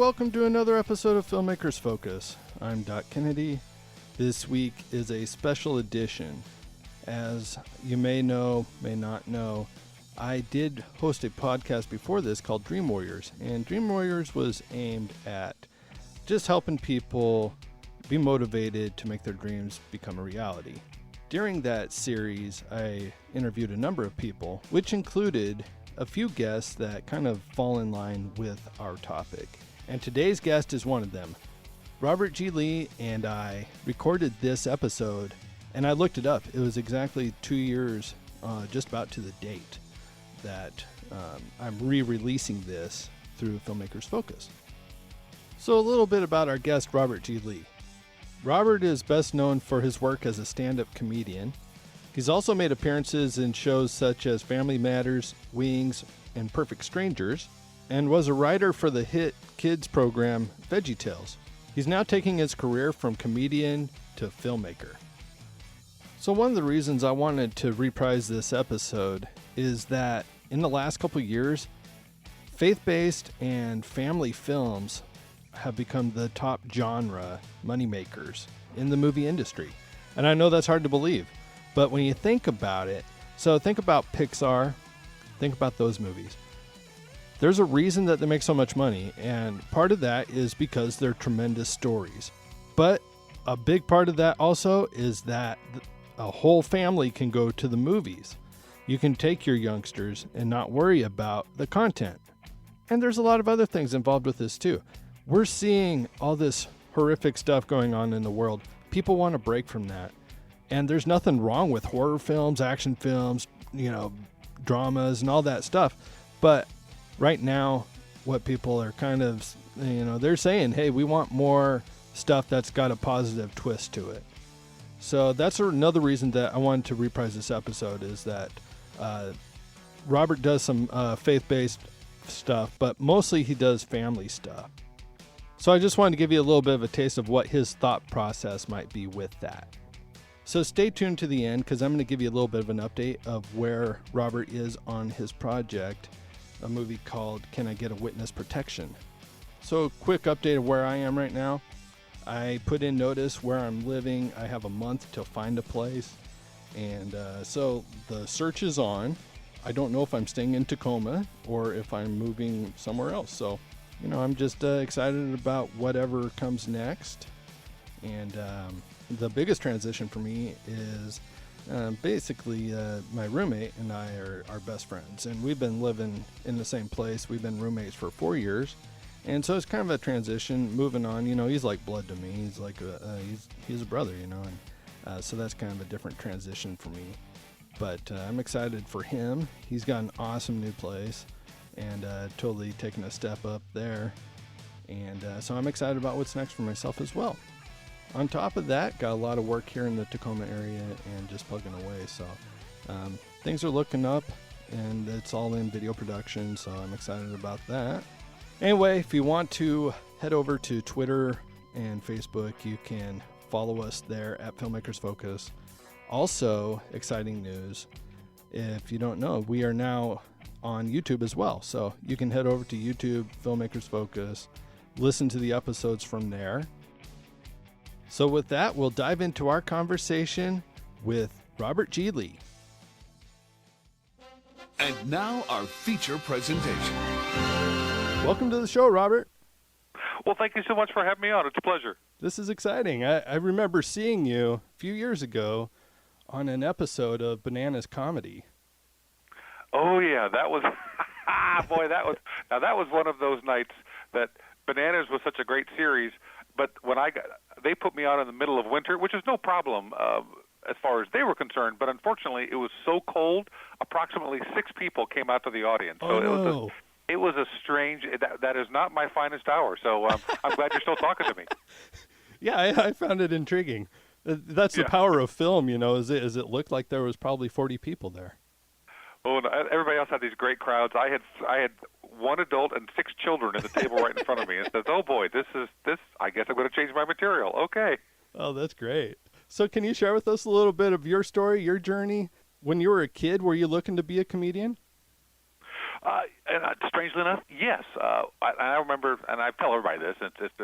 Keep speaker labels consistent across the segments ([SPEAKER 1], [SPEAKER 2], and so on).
[SPEAKER 1] welcome to another episode of Filmmakers Focus. I'm Doc Kennedy. This week is a special edition. As you may know, may not know, I did host a podcast before this called Dream Warriors, and Dream Warriors was aimed at just helping people be motivated to make their dreams become a reality. During that series, I interviewed a number of people, which included a few guests that kind of fall in line with our topic. And today's guest is one of them. Robert G. Lee and I recorded this episode, and I looked it up. It was exactly 2 years, just about to the date, that I'm re-releasing this through Filmmakers Focus. So a little bit about our guest, Robert G. Lee. Robert is best known for his work as a stand-up comedian. He's also made appearances in shows such as Family Matters, Wings, and Perfect Strangers, and was a writer for the hit kids program VeggieTales. He's now taking his career from comedian to filmmaker. So one of the reasons I wanted to reprise this episode is that in the last couple years, faith-based and family films have become the top genre moneymakers in the movie industry. And I know that's hard to believe, but when you think about it, so think about Pixar, think about those movies. There's a reason that they make so much money, and part of that is because they're tremendous stories. But a big part of that also is that a whole family can go to the movies. You can take your youngsters and not worry about the content. And there's a lot of other things involved with this too. We're seeing all this horrific stuff going on in the world. People want to break from that. And there's nothing wrong with horror films, action films, dramas and all that stuff. But right now, what people are kind of, they're saying, hey, we want more stuff that's got a positive twist to it. So that's another reason that I wanted to reprise this episode is that Robert does some faith-based stuff, but mostly he does family stuff. So I just wanted to give you a little bit of a taste of what his thought process might be with that. So stay tuned to the end because I'm going to give you a little bit of an update of where Robert is on his project, a movie called Can I Get a Witness Protection? So a quick update of where I am right now. I put in notice where I'm living. I have a month to find a place. And so the search is on. I don't know if I'm staying in Tacoma or if I'm moving somewhere else. So, I'm just excited about whatever comes next. And the biggest transition for me is basically my roommate and I are best friends. And we've been living in the same place. We've been roommates for 4 years. And so it's kind of a transition, moving on. He's like blood to me. He's like he's a brother, and so that's kind of a different transition for me. But I'm excited for him. He's got an awesome new place and totally taking a step up there. And so I'm excited about what's next for myself as well. On top of that, got a lot of work here in the Tacoma area and just plugging away. So things are looking up, and it's all in video production, so I'm excited about that. Anyway, if you want to head over to Twitter and Facebook, you can follow us there at Filmmakers Focus. Also, exciting news, if you don't know, we are now on YouTube as well. So you can head over to YouTube, Filmmakers Focus, listen to the episodes from there. So with that, we'll dive into our conversation with Robert G. Lee.
[SPEAKER 2] And now our feature presentation.
[SPEAKER 1] Welcome to the show, Robert.
[SPEAKER 3] Well, thank you so much for having me on. It's a pleasure.
[SPEAKER 1] This is exciting. I remember seeing you a few years ago on an episode of Bananas Comedy.
[SPEAKER 3] Oh, yeah. That was, boy, that was one of those nights that Bananas was such a great series. But when they put me on in the middle of winter, which is no problem as far as they were concerned. But unfortunately, it was so cold, approximately 6 people came out to the audience. So
[SPEAKER 1] no.
[SPEAKER 3] It was a strange, that is not my finest hour, so I'm glad you're still talking to me.
[SPEAKER 1] Yeah, I found it intriguing. That's the power of film, is it looked like there was probably 40 people there.
[SPEAKER 3] Oh, and everybody else had these great crowds. I had one adult and 6 children at the table right in front of me and says, oh boy, this, I guess I'm going to change my material. Okay.
[SPEAKER 1] Oh, that's great. So can you share with us a little bit of your story, your journey? When you were a kid, were you looking to be a comedian?
[SPEAKER 3] Strangely enough, yes. I remember, and I tell everybody this,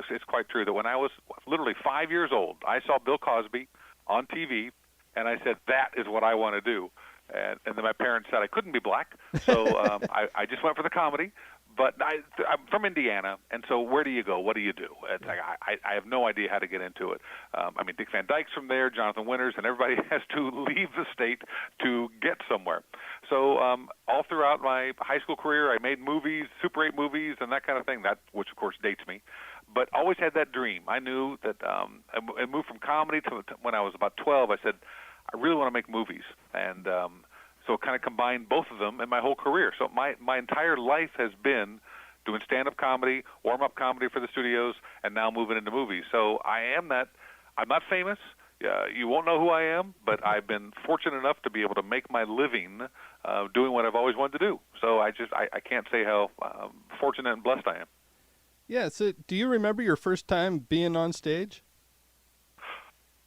[SPEAKER 3] it's quite true, that when I was literally 5 years old, I saw Bill Cosby on TV, and I said, that is what I want to do. And then my parents said I couldn't be black, so I just went for the comedy. But I'm from Indiana, and so where do you go? What do you do? It's like I have no idea how to get into it. I mean, Dick Van Dyke's from there, Jonathan Winters, and everybody has to leave the state to get somewhere. So all throughout my high school career, I made movies, Super 8 movies, and that kind of thing, which of course dates me. But always had that dream. I knew that I moved from comedy to when I was about 12. I said, I really want to make movies. And so it kind of combined both of them in my whole career. So my entire life has been doing stand-up comedy, warm-up comedy for the studios, and now moving into movies. So I'm not famous. You won't know who I am, but I've been fortunate enough to be able to make my living doing what I've always wanted to do. So I can't say how fortunate and blessed I am.
[SPEAKER 1] Yeah, so do you remember your first time being on stage?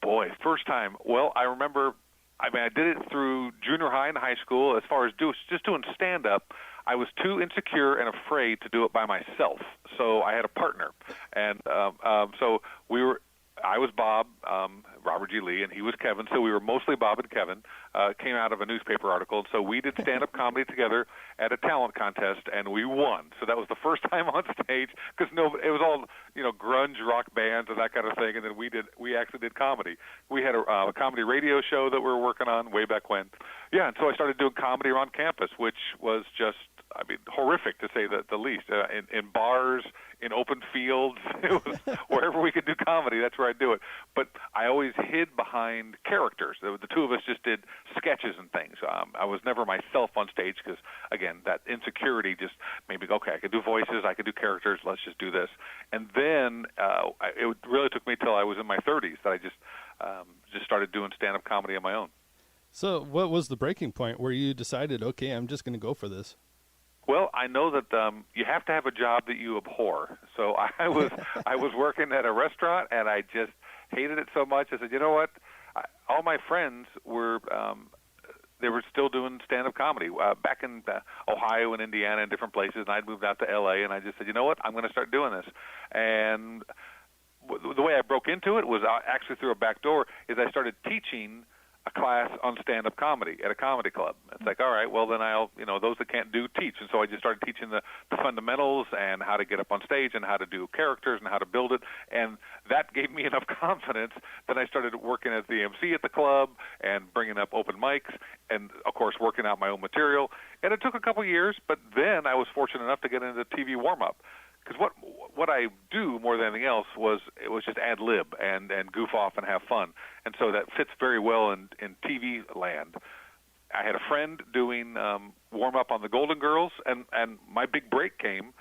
[SPEAKER 3] Boy, first time. Well, I remember, I did it through junior high and high school. As far as just doing stand-up, I was too insecure and afraid to do it by myself. So I had a partner. And so I was Bob, Robert G. Lee, and he was Kevin, so we were mostly Bob and Kevin. Came out of a newspaper article, and so we did stand-up comedy together at a talent contest, and we won. So that was the first time on stage, because it was all grunge rock bands and that kind of thing, and then we actually did comedy. We had a comedy radio show that we were working on way back when. Yeah, and so I started doing comedy around campus, which was just, horrific to say the least. In bars, in open fields, it was wherever we could do comedy, that's where I'd do it. But I always hid behind characters. The two of us just did sketches and things. I was never myself on stage because, again, that insecurity just made me go, okay, I could do voices, I could do characters, let's just do this. And then it really took me till I was in my 30s that I just started doing stand-up comedy on my own.
[SPEAKER 1] So what was the breaking point where you decided, okay, I'm just going to go for this?
[SPEAKER 3] Well, I know that you have to have a job that you abhor. So I was working at a restaurant, and I just hated it so much. I said, you know what? All my friends were they were still doing stand-up comedy back in Ohio and Indiana and different places, and I'd moved out to L.A., and I just said, you know what? I'm going to start doing this. And the way I broke into it was actually through a back door. Is I started teaching a class on stand-up comedy at a comedy club. It's like, all right, well, then I'll, those that can't do, teach. And so I just started teaching the fundamentals and how to get up on stage and how to do characters and how to build it. And that gave me enough confidence that I started working as the MC at the club and bringing up open mics and, of course, working out my own material. And it took a couple years, but then I was fortunate enough to get into TV warm-up. Because what I do more than anything else was just ad lib and goof off and have fun, and so that fits very well in TV land. I had a friend doing warm up on the Golden Girls, and my big break came.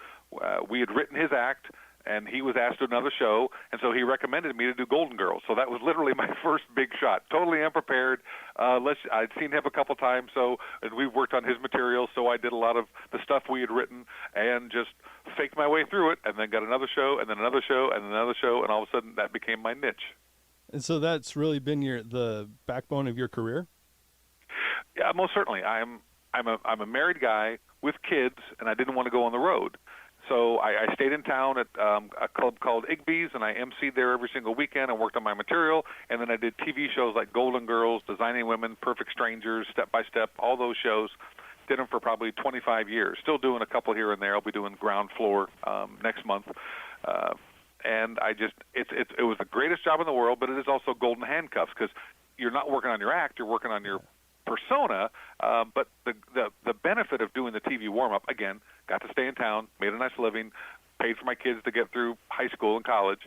[SPEAKER 3] We had written his act, and he was asked to do another show, and so he recommended me to do Golden Girls. So that was literally my first big shot. Totally unprepared. I'd seen him a couple times, and we worked on his material, so I did a lot of the stuff we had written and just faked my way through it, and then got another show, and then another show, and another show, and all of a sudden that became my niche.
[SPEAKER 1] And so that's really been the backbone of your career?
[SPEAKER 3] Yeah, most certainly. I'm a married guy with kids, and I didn't want to go on the road. So I stayed in town at a club called Igby's, and I emceed there every single weekend and worked on my material. And then I did TV shows like Golden Girls, Designing Women, Perfect Strangers, Step by Step, all those shows. Did them for probably 25 years. Still doing a couple here and there. I'll be doing Ground Floor next month. And it was the greatest job in the world, but it is also golden handcuffs because you're not working on your act, you're working on your persona, but the benefit of doing the TV warm-up, again, got to stay in town, made a nice living, paid for my kids to get through high school and college.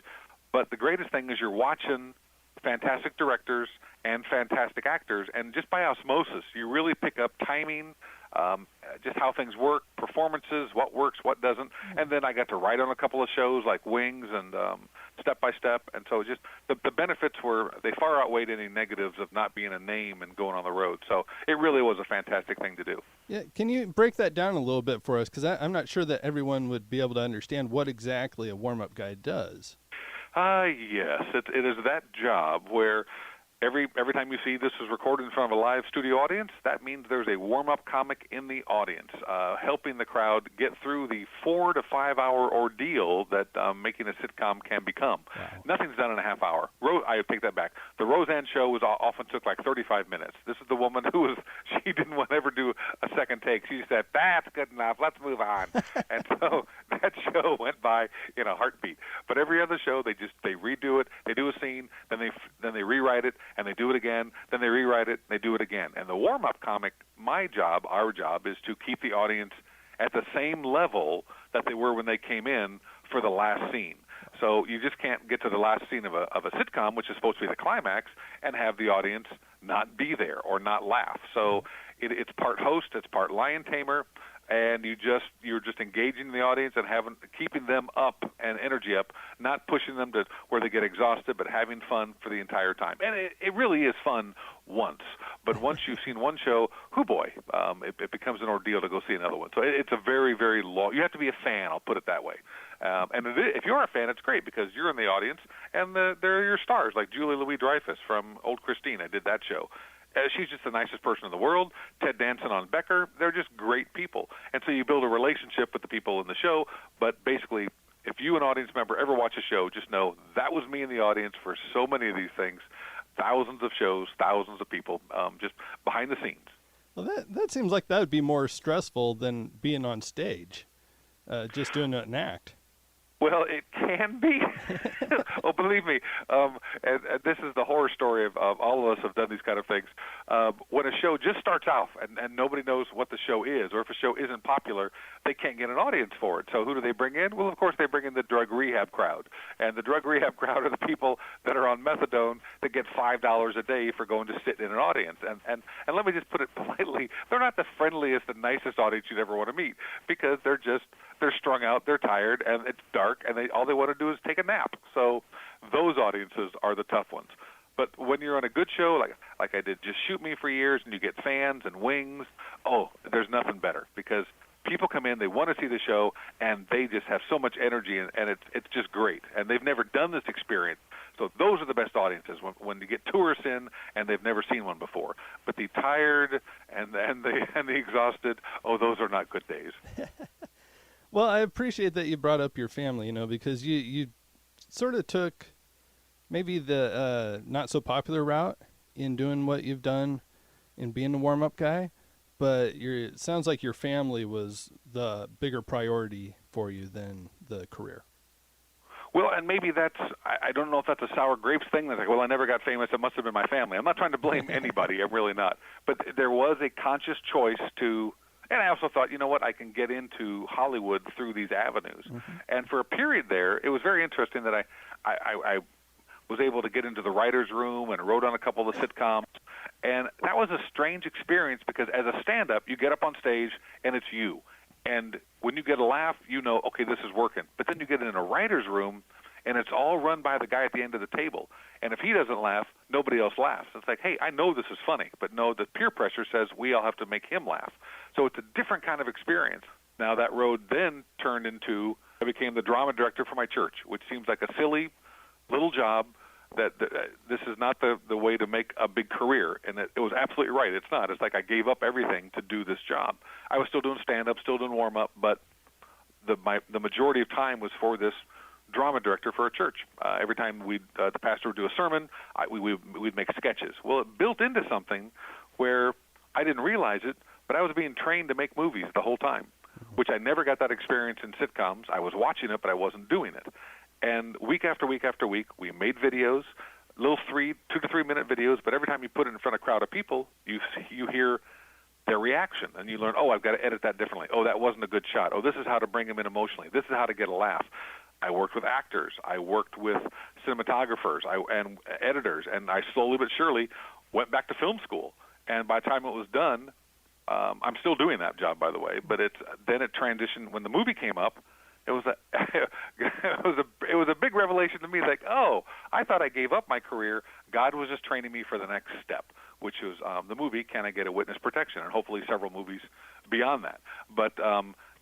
[SPEAKER 3] But the greatest thing is you're watching fantastic directors and fantastic actors, and just by osmosis, you really pick up timing, just how things work, performances, what works, what doesn't. And then I got to write on a couple of shows like Wings and Step by Step, and so just the benefits they far outweighed any negatives of not being a name and going on the road. So it really was a fantastic thing to do.
[SPEAKER 1] Yeah, can you break that down a little bit for us? Because I'm not sure that everyone would be able to understand what exactly a warm-up guy does.
[SPEAKER 3] Yes, it is that job where Every time you see this is recorded in front of a live studio audience, that means there's a warm-up comic in the audience, helping the crowd get through the 4 to 5 hour ordeal that making a sitcom can become.
[SPEAKER 1] Wow.
[SPEAKER 3] Nothing's done in a half hour. I take that back. The Roseanne show often took like 35 minutes. This is the woman she didn't want to ever do a second take. She said, "That's good enough. Let's move on." And so that show went by in a heartbeat. But every other show, they redo it. They do a scene, then they rewrite it, and they do it again, then they rewrite it, and they do it again. And the warm-up comic, our job, is to keep the audience at the same level that they were when they came in for the last scene. So you just can't get to the last scene of a sitcom, which is supposed to be the climax, and have the audience not be there or not laugh. So it's part host, it's part lion tamer, and you're just engaging the audience and keeping them up and energy up, not pushing them to where they get exhausted, but having fun for the entire time. And it really is fun once, but once you've seen one show, it becomes an ordeal to go see another one. So it's a very, very long. You have to be a fan. I'll put it that way. And if you're a fan, it's great because you're in the audience, and they're your stars, like Julie Louis-Dreyfus from Old Christine. I did that show. She's just the nicest person in the world. Ted Danson on Becker. They're just great people. And so you build a relationship with the people in the show. But basically, if you, an audience member, ever watch a show, just know that was me in the audience for so many of these things. Thousands of shows, thousands of people, just behind the scenes.
[SPEAKER 1] Well, that seems like that would be more stressful than being on stage, just doing an act.
[SPEAKER 3] Well, it can be. Oh, believe me, and this is the horror story of all of us have done these kind of things. When a show just starts off and nobody knows what the show is, or if a show isn't popular, they can't get an audience for it. So who do they bring in? Well, of course, they bring in the drug rehab crowd. And the drug rehab crowd are the people that are on methadone that get $5 a day for going to sit in an audience. And let me just put it politely, they're not the friendliest and nicest audience you'd ever want to meet because they're strung out, they're tired, and it's dark, and all they want to do is take a nap. So those audiences are the tough ones. But when you're on a good show, like I did Just Shoot Me for years, and you get fans and wings, there's nothing better because people come in, they want to see the show, and they just have so much energy, and it's just great. And they've never done this experience. So those are the best audiences when you get tourists in and they've never seen one before. But the tired and the exhausted, those are not good days.
[SPEAKER 1] Well, I appreciate that you brought up your family, because you sort of took maybe the not so popular route in doing what you've done in being a warm-up guy, but it sounds like your family was the bigger priority for you than the career.
[SPEAKER 3] Well, and maybe I don't know if that's a sour grapes thing. That's like, I never got famous. It must have been my family. I'm not trying to blame anybody. I'm really not. But there was a conscious choice to, and I also thought, you know what, I can get into Hollywood through these avenues. Mm-hmm. And for a period there, it was very interesting that I was able to get into the writer's room and wrote on a couple of the sitcoms. And that was a strange experience because as a stand-up, you get up on stage and it's you. And when you get a laugh, okay, this is working. But then you get in a writer's room, and it's all run by the guy at the end of the table. And if he doesn't laugh, nobody else laughs. It's like, hey, I know this is funny, but no, the peer pressure says we all have to make him laugh. So it's a different kind of experience. Now that road then turned into, I became the drama director for my church, which seems like a silly little job that this is not the way to make a big career. And it was absolutely right. It's not. It's like I gave up everything to do this job. I was still doing stand-up, still doing warm-up, but the majority of time was for this drama director for a church. Every time the pastor would do a sermon, we'd make sketches. Well, it built into something where I didn't realize it, but I was being trained to make movies the whole time, which I never got that experience in sitcoms. I was watching it, but I wasn't doing it. And week after week after week, we made videos, little 2 to 3 minute videos, but every time you put it in front of a crowd of people, you hear their reaction, and you learn, I've got to edit that differently. That wasn't a good shot. This is how to bring them in emotionally. This is how to get a laugh. I worked with actors. I worked with cinematographers and editors, and I slowly but surely went back to film school. And by the time it was done, I'm still doing that job, by the way, but then it transitioned. When the movie came up, it was a big revelation to me. Like, I thought I gave up my career. God was just training me for the next step, which was the movie Can I Get a Witness Protection, and hopefully several movies beyond that. But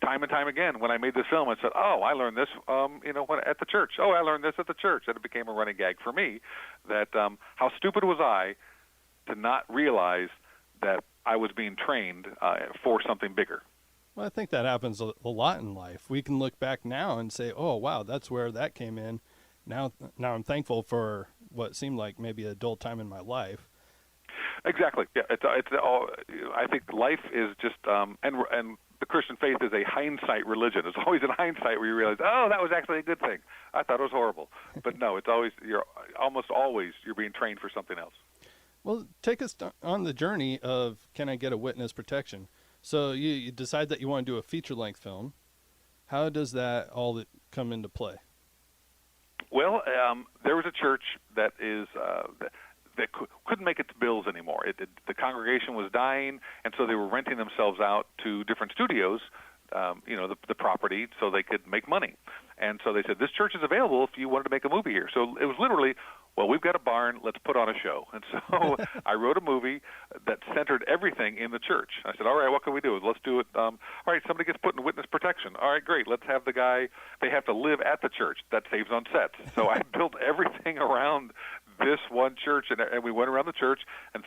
[SPEAKER 3] time and time again, when I made this film, I said, "Oh, I learned this, at the church. Oh, I learned this at the church." And it became a running gag for me that how stupid was I to not realize that I was being trained for something bigger.
[SPEAKER 1] Well, I think that happens a lot in life. We can look back now and say, "Oh, wow, that's where that came in." Now I'm thankful for what seemed like maybe a dull time in my life.
[SPEAKER 3] Exactly. Yeah. It's all. I think life is just and the Christian faith is a hindsight religion. It's always in hindsight where you realize, oh, that was actually a good thing. I thought it was horrible. But no, it's always almost always being trained for something else.
[SPEAKER 1] Well, take us on the journey of Can I Get a Witness Protection? So you decide that you want to do a feature-length film. How does that all come into play?
[SPEAKER 3] Well, there was a church that couldn't make its bills anymore. The congregation was dying, and so they were renting themselves out to different studios, the property, so they could make money. And so they said, this church is available if you wanted to make a movie here. So it was literally, well, we've got a barn, let's put on a show. And so I wrote a movie that centered everything in the church. I said, all right, what can we do? Let's do it. All right, somebody gets put in witness protection. All right, great. Let's have the guy, they have to live at the church. That saves on sets. So I built everything around this one church, and we went around the church and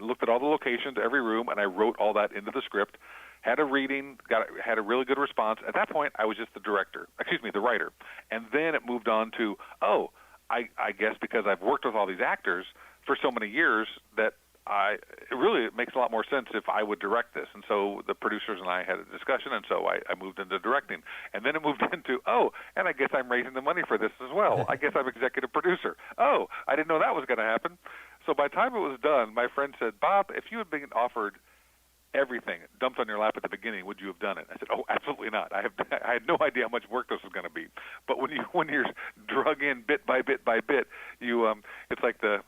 [SPEAKER 3] looked at all the locations, every room, and I wrote all that into the script. Had a reading, had a really good response. At that point, I was just the writer. And then it moved on to, I guess because I've worked with all these actors for so many years that it makes a lot more sense if I would direct this. And so the producers and I had a discussion, and so I moved into directing. And then it moved into, and I guess I'm raising the money for this as well. I guess I'm executive producer. Oh, I didn't know that was going to happen. So by the time it was done, my friend said, Bob, if you had been offered everything dumped on your lap at the beginning, would you have done it? I said, oh, absolutely not. I had no idea how much work this was going to be. But when you're drug in bit by bit by bit, it's like the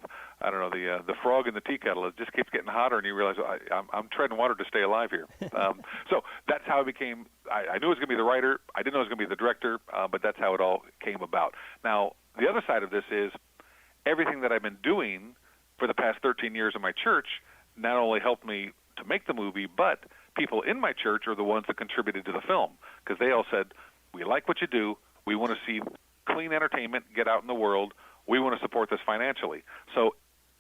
[SPEAKER 3] frog in the tea kettle. It just keeps getting hotter, and you realize I'm treading water to stay alive here. So that's how I became. I knew I was going to be the writer. I didn't know I was going to be the director, but that's how it all came about. Now, the other side of this is everything that I've been doing for the past 13 years in my church not only helped me to make the movie, but people in my church are the ones that contributed to the film, because they all said, we like what you do, we want to see clean entertainment get out in the world, we want to support this financially. So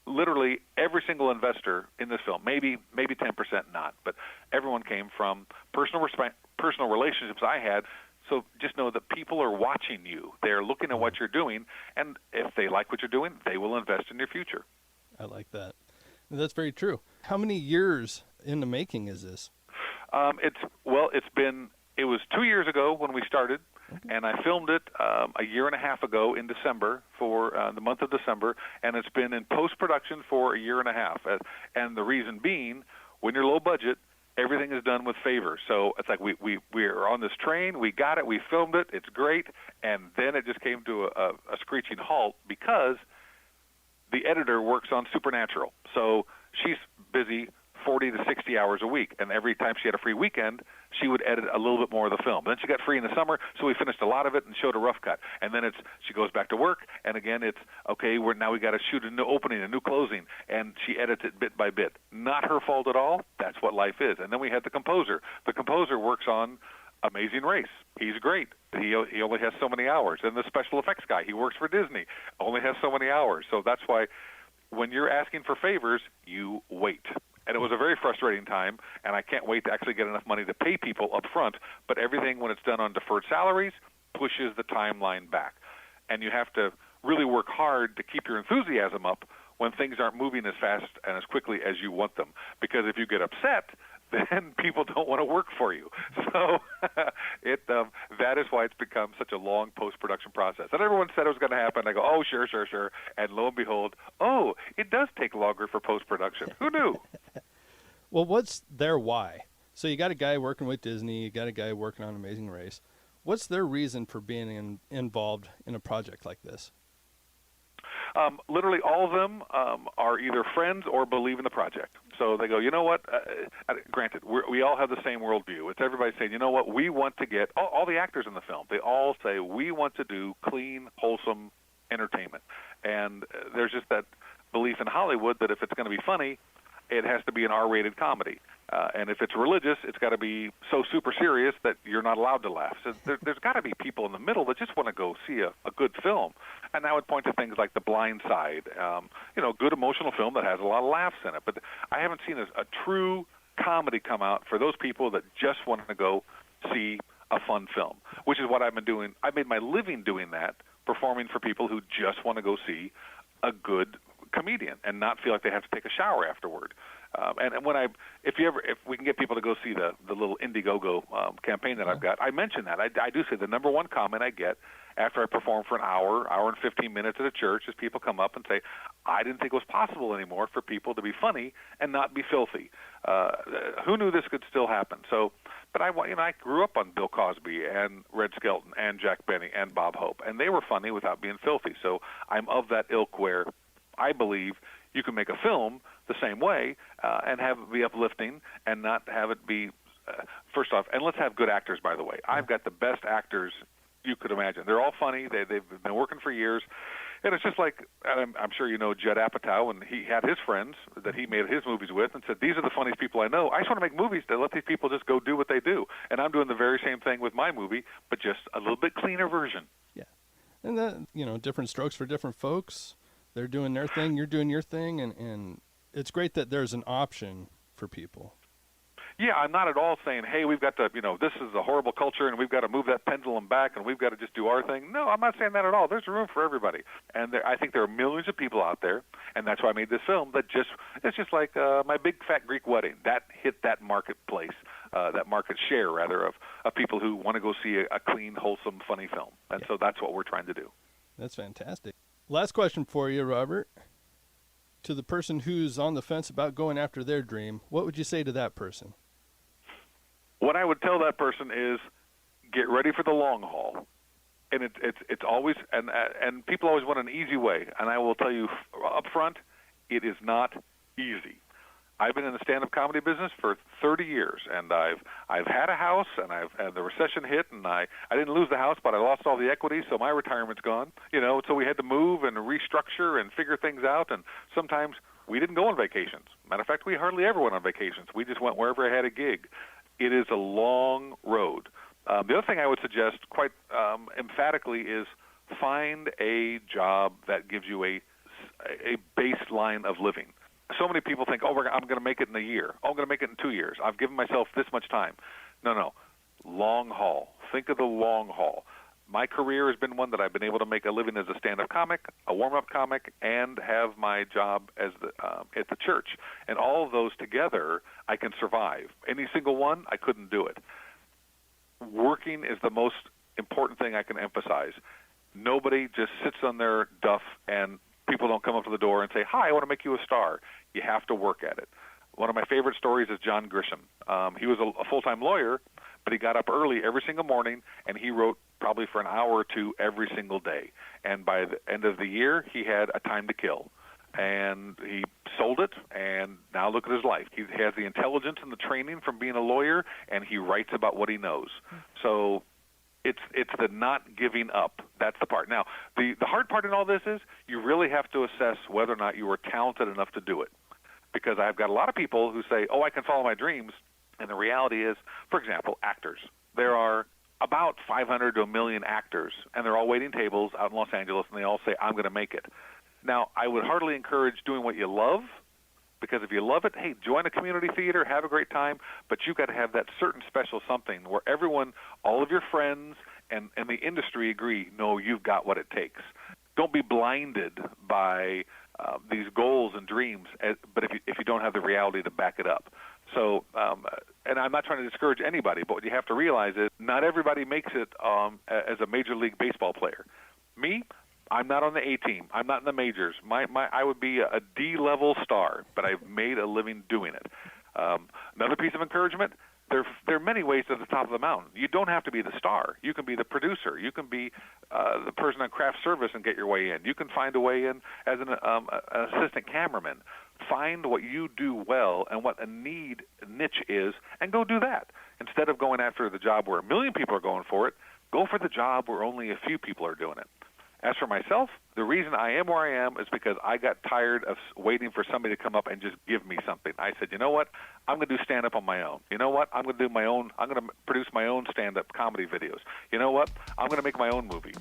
[SPEAKER 3] literally every single investor in this film, maybe 10% not, but everyone came from personal relationships I had. So just know that people are watching you. They're looking at what you're doing, and if they like what you're doing, they will invest in your future.
[SPEAKER 1] I like that. That's very true. How many years in the making is this?
[SPEAKER 3] It was 2 years ago when we started, okay. And I filmed it a year and a half ago in December for the month of December, and it's been in post-production for a year and a half. And the reason being, when you're low budget, everything is done with favor. So it's like we're on this train, we got it, we filmed it, it's great, and then it just came to a screeching halt because the editor works on Supernatural. So she's busy 40 to 60 hours a week, and every time she had a free weekend, she would edit a little bit more of the film. Then she got free in the summer, so we finished a lot of it and showed a rough cut. And then she goes back to work, and again it's, okay, now we got to shoot a new opening, a new closing, and she edits it bit by bit. Not her fault at all. That's what life is. And then we had the composer. The composer works on Amazing Race. He's great. He only has so many hours. And the special effects guy, he works for Disney, only has so many hours. So that's why when you're asking for favors, you wait. And it was a very frustrating time, and I can't wait to actually get enough money to pay people up front. But everything, when it's done on deferred salaries, pushes the timeline back. And you have to really work hard to keep your enthusiasm up when things aren't moving as fast and as quickly as you want them. Because if you get upset, then people don't want to work for you. So that is why it's become such a long post-production process. And everyone said it was going to happen. I go, oh, sure. And lo and behold, it does take longer for post-production. Who knew?
[SPEAKER 1] Well, what's their why? So you got a guy working with Disney, you got a guy working on Amazing Race. What's their reason for being involved in a project like this?
[SPEAKER 3] Literally all of them are either friends or believe in the project. So they go, you know what, granted, we all have the same worldview. It's everybody saying, you know what, we want to get, all the actors in the film, they all say, we want to do clean, wholesome entertainment. And there's just that belief in Hollywood that if it's going to be funny, it has to be an R-rated comedy. And if it's religious, it's got to be so super serious that you're not allowed to laugh. So there's got to be people in the middle that just want to go see a good film. And I would point to things like The Blind Side, good emotional film that has a lot of laughs in it. But I haven't seen a true comedy come out for those people that just want to go see a fun film, which is what I've been doing. I made my living doing that, performing for people who just want to go see a good comedian and not feel like they have to take a shower afterward. And when if we can get people to go see the little Indiegogo campaign that I've got, I mention that. I do say the number one comment I get after I perform for an hour and 15 minutes at a church is people come up and say, I didn't think it was possible anymore for people to be funny and not be filthy. Who knew this could still happen? So, but I grew up on Bill Cosby and Red Skelton and Jack Benny and Bob Hope, and they were funny without being filthy. So I'm of that ilk where I believe you can make a film the same way and have it be uplifting and not have it be, first off, and let's have good actors, by the way. I've got the best actors you could imagine. They're all funny. They've been working for years. And it's just like, I'm sure you know Judd Apatow, and he had his friends that he made his movies with and said, these are the funniest people I know. I just want to make movies that let these people just go do what they do. And I'm doing the very same thing with my movie, but just a little bit cleaner version.
[SPEAKER 1] Yeah. And that, different strokes for different folks. They're doing their thing, you're doing your thing, and it's great that there's an option for people.
[SPEAKER 3] Yeah, I'm not at all saying, hey, we've got to, this is a horrible culture and we've got to move that pendulum back and we've got to just do our thing. No, I'm not saying that at all. There's room for everybody. And I think there are millions of people out there, and that's why I made this film, it's just like My Big Fat Greek Wedding. That hit that marketplace, that market share, rather, of people who want to go see a clean, wholesome, funny film. And so that's what we're trying to do.
[SPEAKER 1] That's fantastic. Last question for you, Robert. To the person who's on the fence about going after their dream, what would you say to that person?
[SPEAKER 3] What I would tell that person is get ready for the long haul. And it's always, and people always want an easy way. And I will tell you up front, it is not easy. I've been in the stand-up comedy business for 30 years, and I've had a house, and the recession hit, and I didn't lose the house, but I lost all the equity, so my retirement's gone. So we had to move and restructure and figure things out, and sometimes we didn't go on vacations. Matter of fact, we hardly ever went on vacations. We just went wherever I had a gig. It is a long road. The other thing I would suggest quite emphatically is find a job that gives you a baseline of living. So many people think, I'm going to make it in a year. I'm going to make it in 2 years. I've given myself this much time. No. Long haul. Think of the long haul. My career has been one that I've been able to make a living as a stand-up comic, a warm-up comic, and have my job as at the church. And all of those together, I can survive. Any single one, I couldn't do it. Working is the most important thing I can emphasize. Nobody just sits on their duff and people don't come up to the door and say, hi, I want to make you a star. You have to work at it. One of my favorite stories is John Grisham. He was a full-time lawyer, but he got up early every single morning, and he wrote probably for an hour or two every single day. And by the end of the year, he had a time to kill. And he sold it, and now look at his life. He has the intelligence and the training from being a lawyer, and he writes about what he knows. So it's the not giving up. That's the part. Now, the hard part in all this is you really have to assess whether or not you are talented enough to do it. Because I've got a lot of people who say, I can follow my dreams. And the reality is, for example, actors. There are about 500 to 1 million actors, and they're all waiting tables out in Los Angeles, and they all say, I'm going to make it. Now, I would hardly encourage doing what you love, because if you love it, hey, join a community theater, have a great time, but you've got to have that certain special something where everyone, all of your friends and the industry agree, no, you've got what it takes. Don't be blinded by these goals and dreams, but if you don't have the reality to back it up. So, and I'm not trying to discourage anybody, but what you have to realize is not everybody makes it as a Major League Baseball player. Me, I'm not on the A team. I'm not in the majors. I would be a D-level star, but I've made a living doing it. Another piece of encouragement, there are many ways to the top of the mountain. You don't have to be the star. You can be the producer. You can be the person on craft service and get your way in. You can find a way in as an assistant cameraman. Find what you do well and what a niche is, and go do that. Instead of going after the job where 1 million people are going for it, go for the job where only a few people are doing it. As for myself, the reason I am where I am is because I got tired of waiting for somebody to come up and just give me something. I said, you know what? I'm going to do stand-up on my own. You know what? I'm going to do my own. I'm going to produce my own stand-up comedy videos. You know what? I'm going to make my own movie.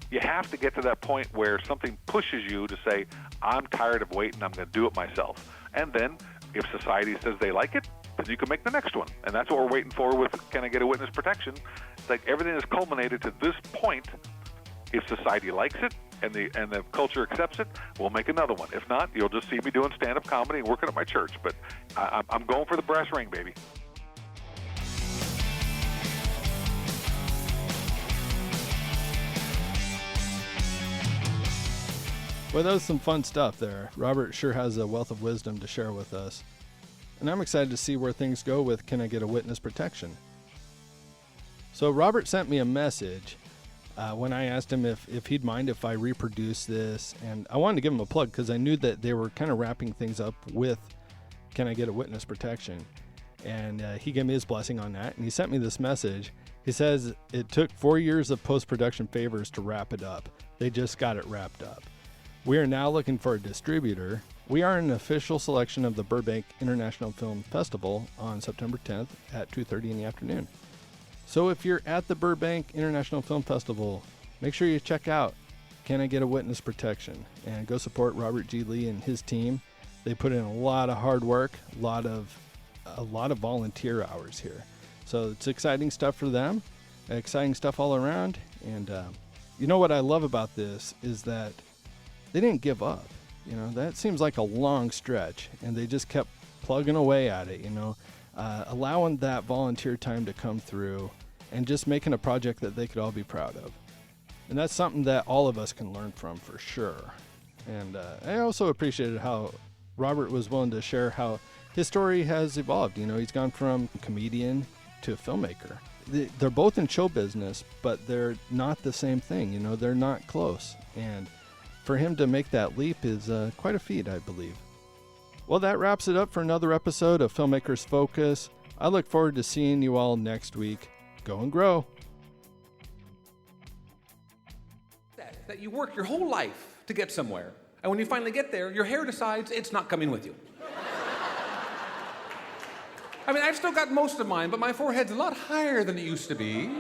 [SPEAKER 3] You have to get to that point where something pushes you to say, I'm tired of waiting. I'm going to do it myself. And then if society says they like it, then you can make the next one. And that's what we're waiting for with Can I Get a Witness Protection? It's like everything has culminated to this point. If society likes it and the culture accepts it, we'll make another one. If not, you'll just see me doing stand-up comedy and working at my church. But I'm going for the brass ring, baby.
[SPEAKER 1] Well, that was some fun stuff there. Robert sure has a wealth of wisdom to share with us. And I'm excited to see where things go with Can I Get a Witness Protection? So Robert sent me a message when I asked him if he'd mind if I reproduce this. And I wanted to give him a plug because I knew that they were kind of wrapping things up with Can I Get a Witness Protection? And he gave me his blessing on that. And he sent me this message. He says it took 4 years of post-production favors to wrap it up. They just got it wrapped up. We are now looking for a distributor. We are an official selection of the Burbank International Film Festival on September 10th at 2:30 in the afternoon. So if you're at the Burbank International Film Festival, make sure you check out Can I Get a Witness Protection? And go support Robert G. Lee and his team. They put in a lot of hard work, a lot of volunteer hours here. So it's exciting stuff for them, exciting stuff all around. And you know what I love about this is that they didn't give up. You know, that seems like a long stretch, and they just kept plugging away at it, allowing that volunteer time to come through and just making a project that they could all be proud of. And that's something that all of us can learn from for sure. And I also appreciated how Robert was willing to share how his story has evolved. You know, he's gone from comedian to a filmmaker. They're both in show business, but they're not the same thing. You know, they're not close. And for him to make that leap is quite a feat, I believe. Well, that wraps it up for another episode of Filmmakers Focus. I look forward to seeing you all next week. Go and grow.
[SPEAKER 4] That you work your whole life to get somewhere, and when you finally get there, your hair decides it's not coming with you. I mean, I've still got most of mine, but my forehead's a lot higher than it used to be.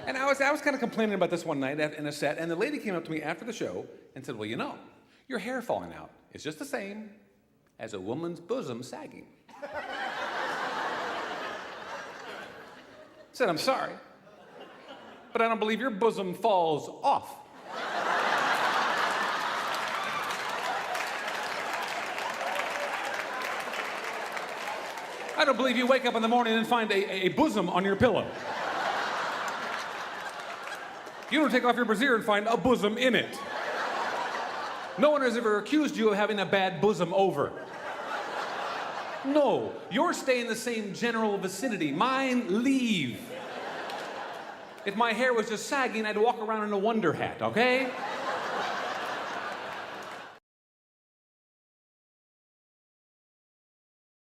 [SPEAKER 4] And I was kind of complaining about this one night in a set, and the lady came up to me after the show and said, well, you know, your hair falling out is just the same as a woman's bosom sagging. I said, I'm sorry, but I don't believe your bosom falls off. I don't believe you wake up in the morning and find a bosom on your pillow. You don't take off your brassiere and find a bosom in it. No one has ever accused you of having a bad bosom over. No, yours stay in the same general vicinity. Mine leave. If my hair was just sagging, I'd walk around in a wonder hat, okay?